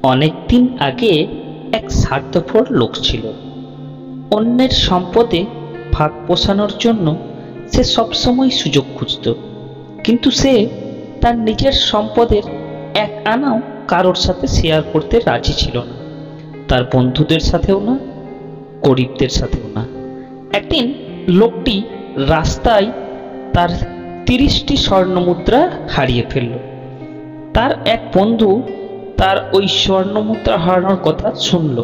অনেক দিন আগে এক স্বার্থপর লোক ছিল। অন্যের সম্পদে ভাগ বসানোর জন্য সে সবসময় সুযোগ খুঁজত, কিন্তু সে তার নিজের সম্পদের এক আনাও কারোর সাথে শেয়ার করতে রাজি ছিল না, তার বন্ধুদের সাথেও না, গরিবদের সাথেও না। একদিন লোকটি রাস্তায় তার 30টি স্বর্ণমুদ্রা হারিয়ে ফেলল। তার এক বন্ধু তার ওই স্বর্ণমুদ্রা হারানোর কথা শুনল।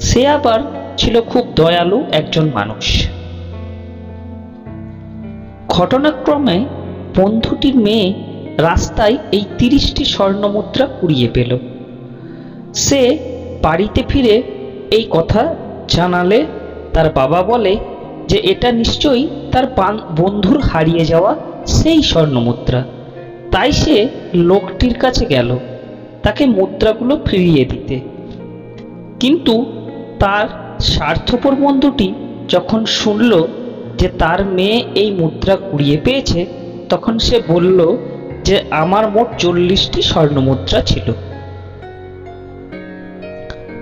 সে আবার ছিল খুব দয়ালু একজন মানুষ। ঘটনাক্রমে বন্ধুটির মেয়ে রাস্তায় এই 30টি স্বর্ণমুদ্রা কুড়িয়ে পেল। সে বাড়িতে ফিরে এই কথা জানালে তার বাবা বলে যে এটা নিশ্চয়ই তার বন্ধুর হারিয়ে যাওয়া সেই স্বর্ণমুদ্রা। তাই সে লোকটির কাছে গেল তাকে মুদ্রাগুলো ফিরিয়ে দিতে। কিন্তু তার স্বার্থপর বন্ধুটি যখন শুনল যে তার মেয়ে এই মুদ্রা কুড়িয়ে পেয়েছে, তখন সে বলল যে আমার মোট 40টি স্বর্ণমুদ্রা ছিল,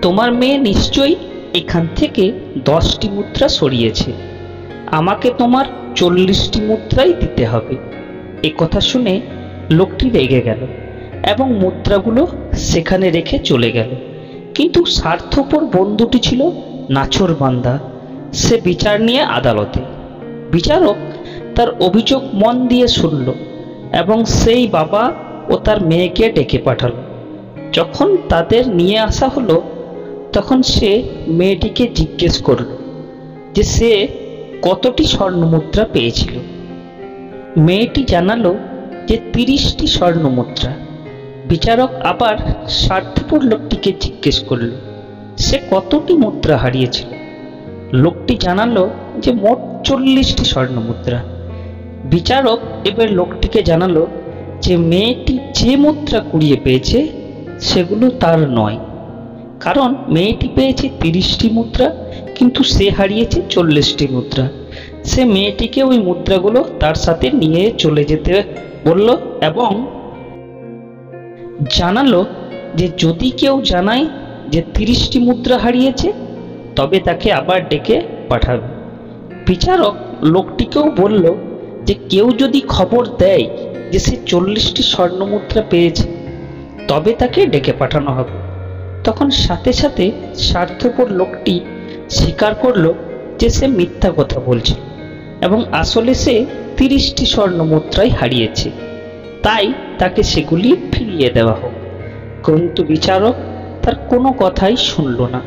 তোমার মেয়ে নিশ্চয়ই এখান থেকে 10টি মুদ্রা সরিয়েছে, আমাকে তোমার 40টি মুদ্রাই দিতে হবে। এ কথা শুনে লোকটি রেগে গেল এবং মুদ্রাগুলো সেখানে রেখে চলে গেল। কিন্তু স্বার্থপর বন্ধুটি ছিল নাছোড়বান্দা। সে বিচার নিয়ে আদালতে। বিচারক তার অভিযোগ মন দিয়ে শুনল এবং সেই বাবা ও তার মেয়েকে ডেকে পাঠালো। যখন তাদের নিয়ে আসা হলো, তখন সে মেয়েটিকে জিজ্ঞেস করল যে সে কতটি স্বর্ণমুদ্রা পেয়েছিল। মেয়েটি জানালো যে 30টি স্বর্ণমুদ্রা। বিচারক আবার স্বার্থপর লোকটিকে জিজ্ঞেস করল সে কতটি মুদ্রা হারিয়েছিল। লোকটি জানালো যে মোট 40টি স্বর্ণমুদ্রা। বিচারক এবার লোকটিকে জানালো যে মেয়েটি যে মুদ্রা কুড়িয়ে পেয়েছে সেগুলো তার নয়, কারণ মেয়েটি পেয়েছে 30টি মুদ্রা, কিন্তু সে হারিয়েছে 40টি মুদ্রা। সে মেয়েটিকে ওই মুদ্রাগুলো তার সাথে নিয়ে চলে যেতে বলল এবং জানালো যে যদি কেউ জানায় যে 30টি মুদ্রা হারিয়েছে, তবে তাকে আবার ডেকে পাঠাবে। বিচারক লোকটিকেও বলল যে কেউ যদি খবর দেয় যে সে 40টি স্বর্ণমুদ্রা পেয়েছে, তবে তাকে ডেকে পাঠানো হবে। তখন সাথে সাথে স্বার্থপর লোকটি স্বীকার করল যে সে মিথ্যা কথা বলছে এবং আসলে সে 30টি স্বর্ণমুদ্রাই হারিয়েছে, তাই তাকে সেগুলি ফিরিয়ে দেওয়া হোক। কিন্তু বিচারক তার কোনো কথাই শুনল না।